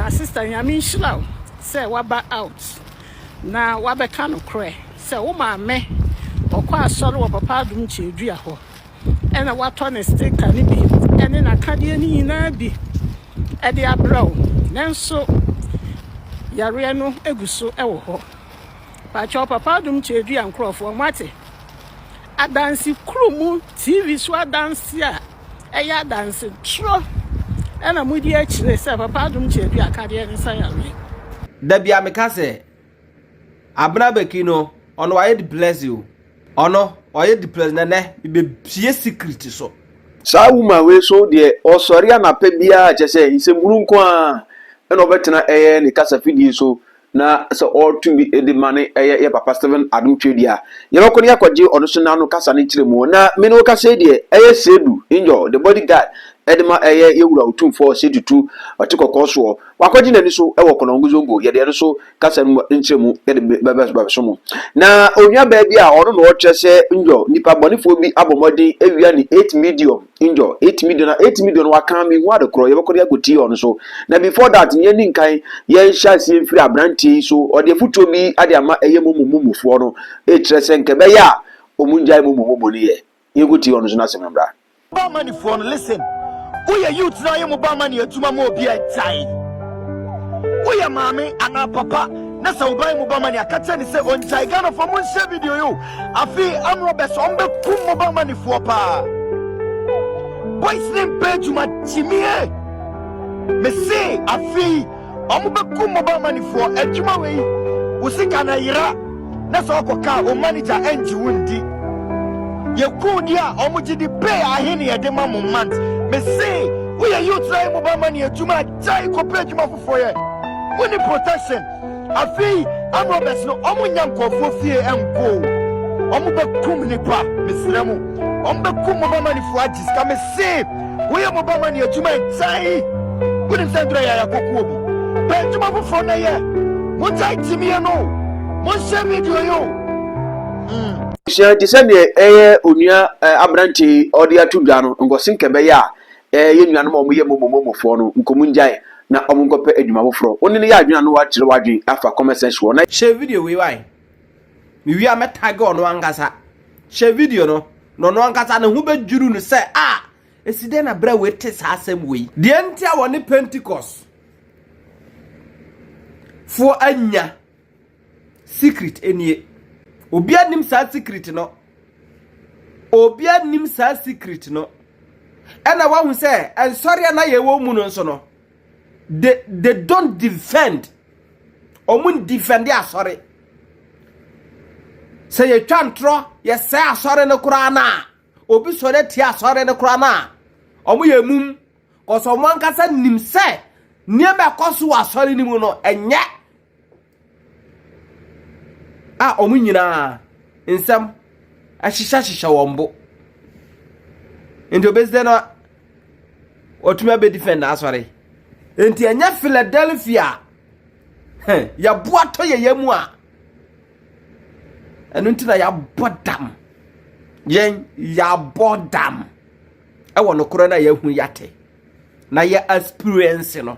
na sister nyame nhyira say waba out na wabeka no kre say wo Mame okwa asori wo papa Adom Kyei-duah ho ena wato ne sticker ni bi ene na kade ni nyina bi e de abrawo nanso yare no eguso e wo ho pa cho papa Adom Kyei-duah nkrofo mate adansi krumu TV so adansi a eya adansi tro ena mudi a chire se papa Adom Kyei-duah kade ni sayare da bia me ka se abna Becky no ono waye the bless you ono oye the bless na be pie secret so sa woman we so de osori anape bia chese isemuru nko a ena obetena ne kasa fidie so na so all to be the money ye papa Steven Adom Kyei-duah ye bako ne akwaje ono so na no kasa ne kiremu na me no kasa de sedu injo the bodyguard edema ye wura otumfo sedutu otikoko so wakwaje nani so e wokono nguzongo ye de so kasa no nkyeremu ye de baba so no na onwa ba bia ono no chese injo nipa bonifo bi abomodi ewia ni 8 million injo 8 million na 8 million waka mi wa de kro ye bako de agoti ono so na before that ye ni nkan ye hyase free abranti so ode futo bi ade ama eye momumufo no e kyerese nke be ya omunjai momumo ni ye goti ono so na semembra ba money for listen. We are youth now, you mobile money, you more be a tie. We are Mame and our papa. That's how buy mobile money. I can't tell you, say, on Tigana for one video. You, I feel I'm Robert, so I'm the cool mobile money for pa. Boy's name, Benjamin gyimii. Me say, I feel I'm the cool mobile money for Ɛdwaman. We see, can I hear? That's all car or manager and you wouldn't. You could, yeah, almost the pay. I hear you at the moment. Me say, we are youth trying mobile money to my giant compared to my for you. When the protection, I feel I'm Roberts no, I'm young for fear and go. I'm a kum nipa, Miss Remo. I'm the kum mobile money for Agis. Come say, we are mobile money to my giant. When it's Andrea Yakobi. But to my phone, yeah. What I to me, I know. What shall we do? She descended unia abranti odia tudwa no ngosin kebe ya ye nuanom omoye momomofo no nkomunjae na omunkope adwuma bofro oni ne ya adwuna no wa kire wadwen afa comment section na share video we why mi wi ametaga ono angasa share video no angasa ne hu bedwuru no se eside na bra we te sa asem we de ntia woni Pentecost fo anya secret enie obia nim sa secret no ena wa hu say en sorry na ye wo mu no so no they don't defend omun defend ya sorry say ye twantro ye say sorry no kura na obi sorry ti sorry no kura na omu ye mum ko so mo ankasa nim say niema koso wa sorry ni mu no enye omu nyina nsam ahisha wombo ento bezde no otuma be defend asori enti anya Philadelphia ya boato ye yamu a enu ntina ya bodam yen ya bodam e wono koro na ya hu yate na ya experience no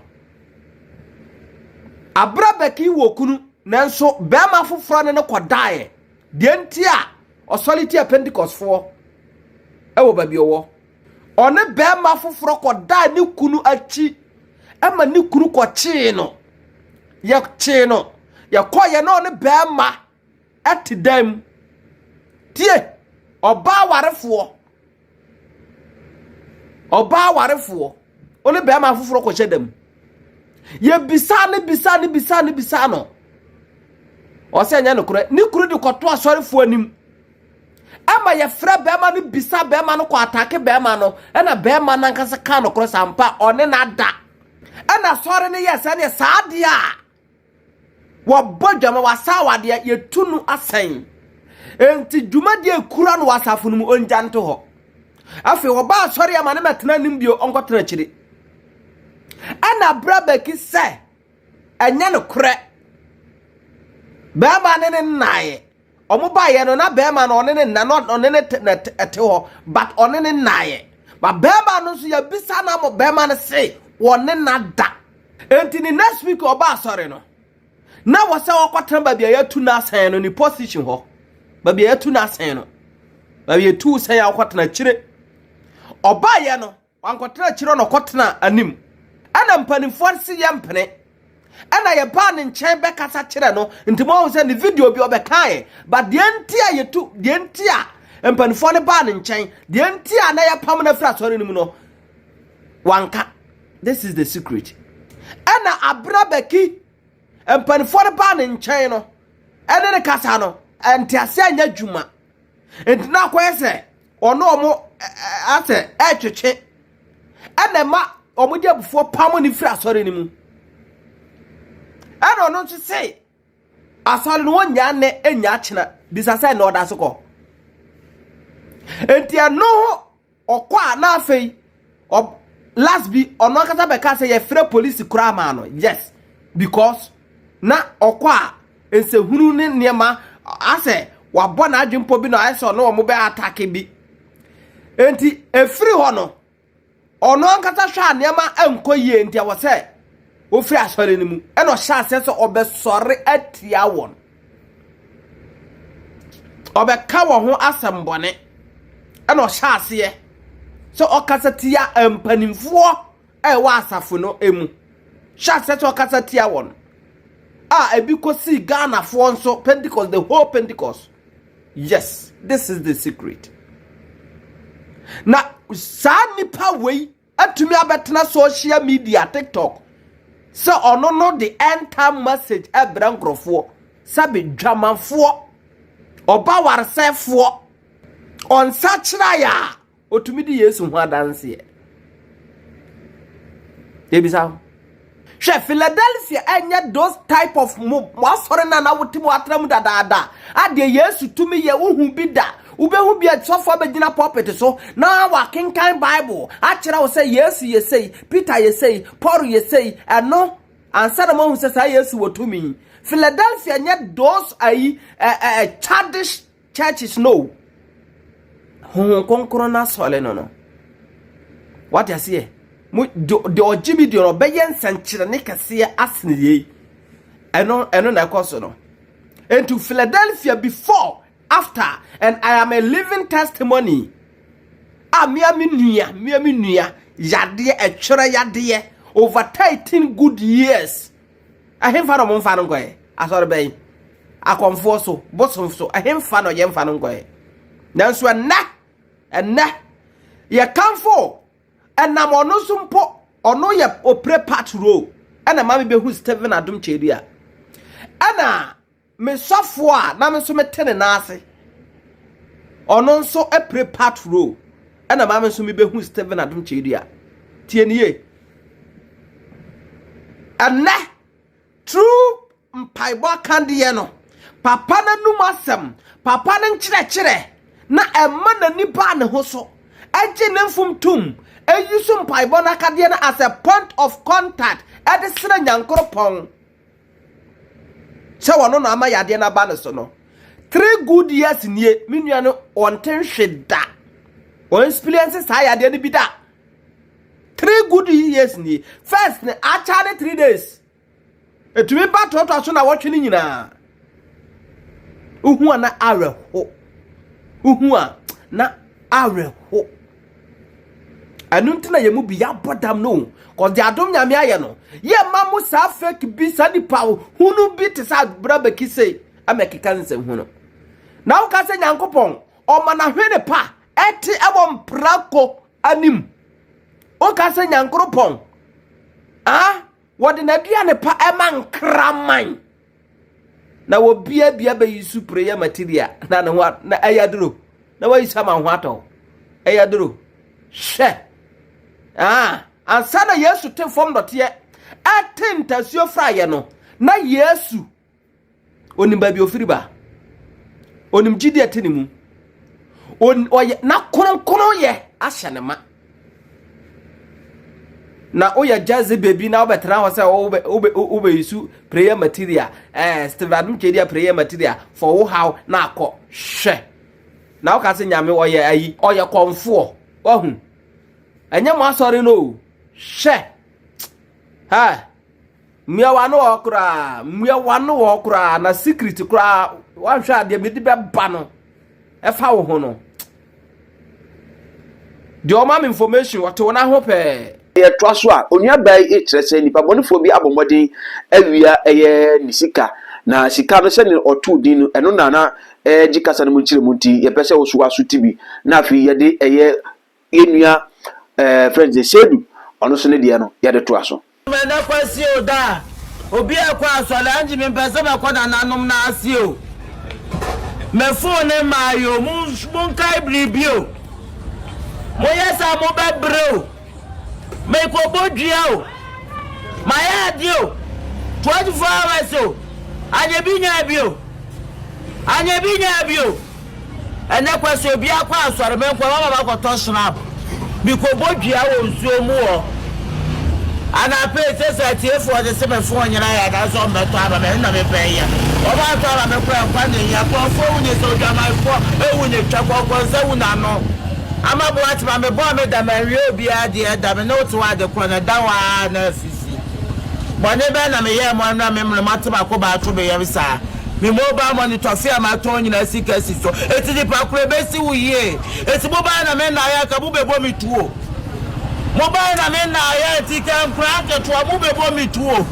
abra Becky wokunu nanso bema foforo ne kodae de ntia osoliti a Pentecost for ewo babi owo one bema foforo kodae ne kunu achi ama ne kunu ko chi no ya koye no ne bema atidam tie oba warefo one bema foforo ko chedam ye bisa no ose anya no kure ni kuru di koto asorefo anim ama ye fra bema no bisa bema no ko atake bema no na bema na nkasa ka no kure sampa one na da na sore ne yesa ne saade a wo bodwama wasawade ye tunu asen enti dwumade ekura no wasafo no mu onjanto ho afi wo ba sore ama ne metena nim bio onkotena kire ana bra Becky se anya no kure bema ne nae omuba ye no na bema no ne na no ne ete ho but one ne nae ba bema no so ya bisa na mo bema ne se wone na da enti ni next week oba sorry no na wo se wokwatra ba bia yatu na asan no ni position ho ba bia yatu na asan no ba bia tu san ya wokwatra chire oba ye no wankwatra chire no kwatra anim ana mpanimfo se ye mpene ana ye ba ne nchen be kasa chire no enti mo se ni video bi obekae but de ntia yetu de ntia mpanimfo ne ba ne nchen de ntia na ye pam na fra sorry nim no wanka. This is the secret. Ana abra Becky mpanimfo ne ba ne nchen no ene ne kasa no entiase anya dwuma enti na kwese ono omo ate etwetwe ana ma omo de abufo pam ne fra sorry nim ana ono nso say asɔre no wonya ne enya kyena disase na oda sokɔ enti ano okwa na afei last be ono kata be ka say ye free police kura ma no yes because na okwa ensehunu ne niema ase wabɔ na adwempo bi na ayese ono mo be attack bi enti efiri ho no ono kata hwa niema anko yie enti awo say o free asɔre ni mu e no hya ase so obesɔre atia won obeka wo ho asembɔne e no hya ase so okasatia empanimfo e wa asafo no emu hya ase so okasatia won ebi kosi Ghana fo nso Pentecost, the whole Pentecost. Yes, this is the secret. Na sa nipa wei atumi abetena social media TikTok so ono no the end time message ebra nkrofo sabe dwamanfo oba warsefo on sachira ya otumi di Yesu ho adanse e ebisa chef Philadelphia enya those type of wasore na wotimo atram dada ade Yesu tumi ye uhu bi da ubehu bi atofo abegina pulpit so na wa kinkan Bible akira wo say Yesu ye say Peter ye say Paul ye say eno answer mo hu say Yesu wotumi Philadelphia nya those childish churches no konkoro na sole no what you see the gyimii do no beyen sanchire ne kase asne eno na koso no into Philadelphia before after and I am a living testimony miami nua yade etwere yade over 13 good years ahemfa no momfa no ngoe asore ben akomfo so bosom so ahemfa no yemfa no ngoe nanso na ye kamfo enam ono sumpo ono ye opre part row ena mame behu Stephen Adom Kyei-duah ena me sofo a na me so metene na ase ono nso epre part row ena mame so me behu Stephen Adom Kyei-duah tie niye ena true mpaibo kande no papa na numasem papa na nkyerɛkyerɛ na emma na nipa ne ho so agye ne mfumtum eyusu mpaibo na kade na as a point of contact ede sere nyankoropon se wono na ama yade na ba ne so no 3 good years nie menua no onten hweda on experience sa yade ne bi da 3 good years nie first ne acha ne 3 days etumi ba toto so na wotwe ni nyina uhu ana areho uhu a na areho anuntina yemu bi ya bodam no ko de adom nyame aye no ye mamu sa fake bi sa di pawo hunu bi te sa bra Becky say amekeka nsem hunu na wo ka se nyankopon o mana hwene pa eti ebo mprako anim o ka se nyankopon wode na dua ne pa ema nkraman na wo bia be yisu prayer material na ne ho na ayaduro na wa yisa ma ho ato ayaduro hwe ansana Yesu te fom dote atentasuo fraye no na Yesu onim ba bi ofiri ba onim gidi atenimu oye na kono ye ahye ne ma na oya jaze baby na obetra ho se obe yisu prayer material Stephen Adom Kyei-duah prayer material for wo how na akọ hwe na o ka se nyame oye ayi oye konfo ohun enye mo asori no hwe mmea wano okra mmea wano okra na secret kra wan hwa de me di be ba no e fa wo ho no de o ma information what wona ho pe ye twaso a onua bai e kyerese nipa bonifo bi abomodin awia eye nisika na sika no se ne otu din no eno na jikasa no mu kyire mu nti ye pese wo so aso tibi na afi ye de eye enua friends de sedu ono so ne de no ye de to aso me na kwasi o da obi akwa asola anji me pese me kwada nanom na asi o me phone ma yo mun kai bribio mo yesa mo bebre me ko bodua o my adio 24 hours o anya binya bio ene kwase obi akwa asore me ko mama ba ko to snap bi ko bodua o nsuo mu o ana pe se tie for the same phone nyina ya da so me to aba me na me pe ya o ba to aba me ko kwa ne ya ko fo uni so ga my fo e uni twa ko se una no ama bo ati ma me bo me da ma wi obi ade da me no to wa de ko na da wa na sisi mo ne be na me ye mo na me mate ba ko ba to be ye sa me mobile money to fia ma to nyina sika siso eti di pa kure be si wuye eti mobile na me na ya ka bu be bo mi tuo mobile na me na ya eti kan kura ke to bu be bo mi tuo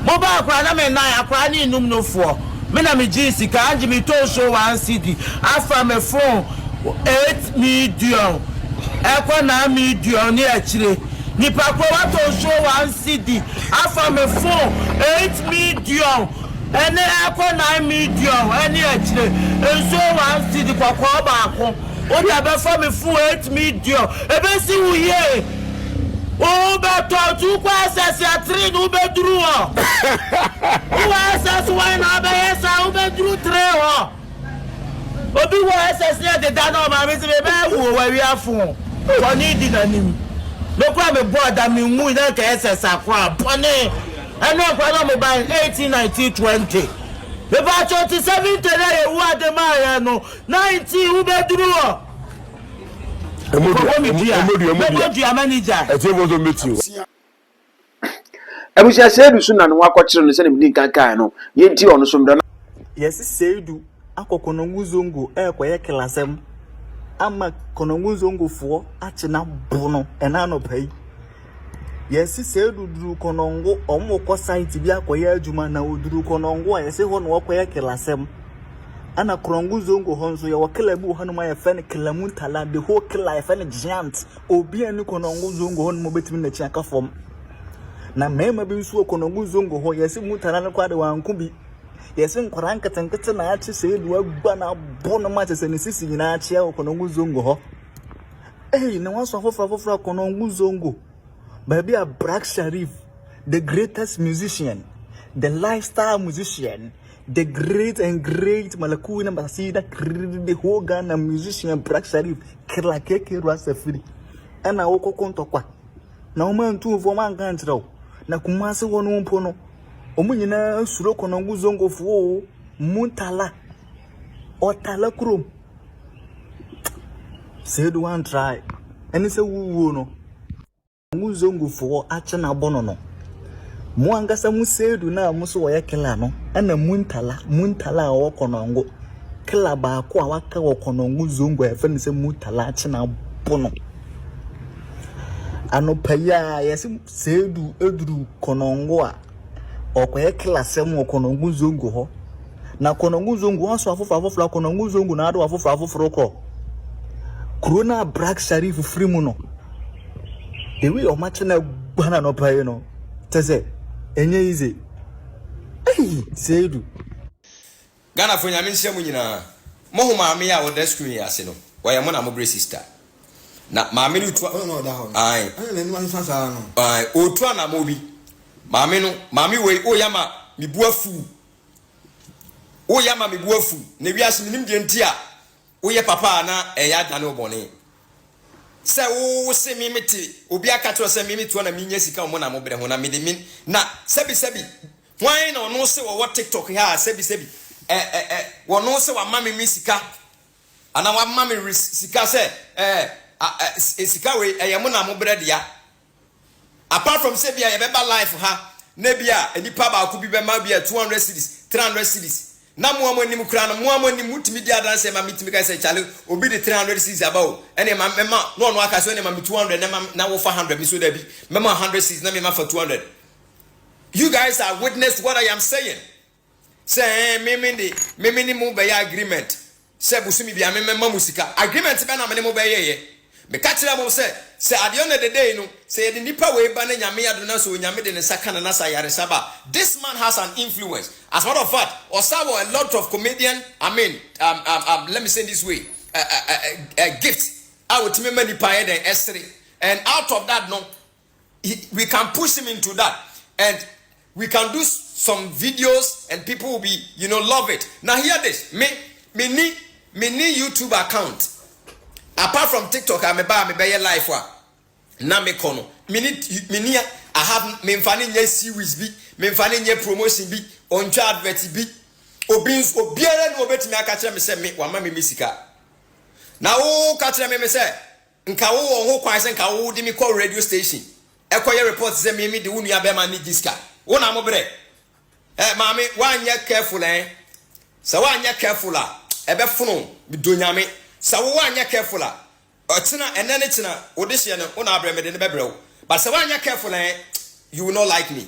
mobile kura na me na ya kura ni num no fo me na me ji sika anji mi to show 1 CD afa me phone 8 million ekwa na million ni achire ni pakwa wato show 1 CD afa me phone 8 million ene ekwa na million eni achire enso 1 CD kwa baako o da be fa me phone 8 million ebe si wuye o be to tu kwa access ya 3 no be duru o o access why na be yesa o be duru 3 o obi wo SSN de da no ma me se be wo wa wi afun ko ni di na nim lo kwa me board am mu na ka SS akwa pone eno kwa no me ban 18 19 20 be ba 27 tele ye wu ade ma ya no 90 u be duru o emodi manager e te bozo meeting ebusia sedu so na no akọkire no se ne bi kan no yenti ono so mda yes sedu akokono zongo ekwaye klasem ama kono zongo fo ache na bono ena no pai yes sedu duru konongo omoko site bi akoye adwuma na oduru konongo ayese ho no akwaye klasem ana krongu zongo honzo ya wakela bu hanu ma ya fene kilamun tala the whole killer ya fene giant obi ani konongo zongo honu mo betimi na chi aka fom na mema bi nso konongo zongo ho yesi mutana na kwade wanku bi yesi nkwara nkatankata na achi sedu agba na bono ma chese ne sisi na achi ya konongo zongo ho na waso afofra konongo zongo baby a Black Sharif, the greatest musician, the lifestyle musician, the great Malakuna Masida, the whole Ghana musician, Black Sharif, Kila Keke Rasafiri, and I woko kontokwa. Na man tu for man gantra. Na kumasi wonu mpono. Omunyina suro konongu zongo fo muntala. Otala krum. Said one try. And it's a woo no. Muzongo fo ache na bono no mu angasa mu sedu na muso wo yakela no ana muntala wo konongo kila ba ko awaka wo konongo zongo efe ne se muntala ache na bono ano paya yesi sedu eduru konongo a okoye kila sem wo konongo zongo ho na konongo zongo aso afofra konongo zongo na ado afofra ko corona Black Sharif free mu no ewi o match na gwana no pa you know tese enye easy sedu Ghana for nyame nhyia mu nyina mo ho maame ya wo da screen ya se no wo mo na mo bre sister na maame no tu no da ho ai na ni wan sasa no ai o tu na mo bi maame we o yama mi buafu na wiase nim de ntia o ye papa na eya da na obone se wo se mi meti obi aka to se mi meti na mi nya sika mo na mo bre ho na mi de min na sebi wan na no se wo TikTok ha sebi wo no se wa mama mi sika ana wa mama mi sika se sika we mo na mo bre dia apart from sebi ya beba life ha nebia enipa ba ku bi be ma bia 200 cedis 300 cedis na mo amonim kura no mo amonim mutimi dia danse ma mitimi ka say chale obi de 300 cedis abawo ene ma no no aka so ene ma 200 na wo fa 100 mi so da bi me ma 100 cedis na me ma fa 200. You guys are witness what I am saying. Say me ni mo be agreement say busumi bia me ma musika agreement be na me ni mo be ye me ka kire mo say at the end of the day no say the nipa we ba na nyame adona so nyame de ne saka na sa yare saba. This man has an influence. As a matter of fact, Osawo a lot of comedian, let me say this way, gifts out to me many paid and S3, and out of that no we can push him into that, and we can do some videos and people will be love it. Now hear this, me need YouTube account apart from TikTok. I'm a be life wa na me kono me I have me mfani nye series bi me mfani nye promotion bi ontwa advert bi obiara no obetimi aka kire me se me wa ma me sika na wo ka kire me se nka wo ho kwan se nka wo di me call radio station ekoye report se me de wonu abema ni diska wo na mo bre mame wanye careful sa wanye careful a ebe funu bi donyame sa wo wanye careful a otina enene tina odehye no wo na abre me de ne bebre wo but sa wanye careful you will not like me.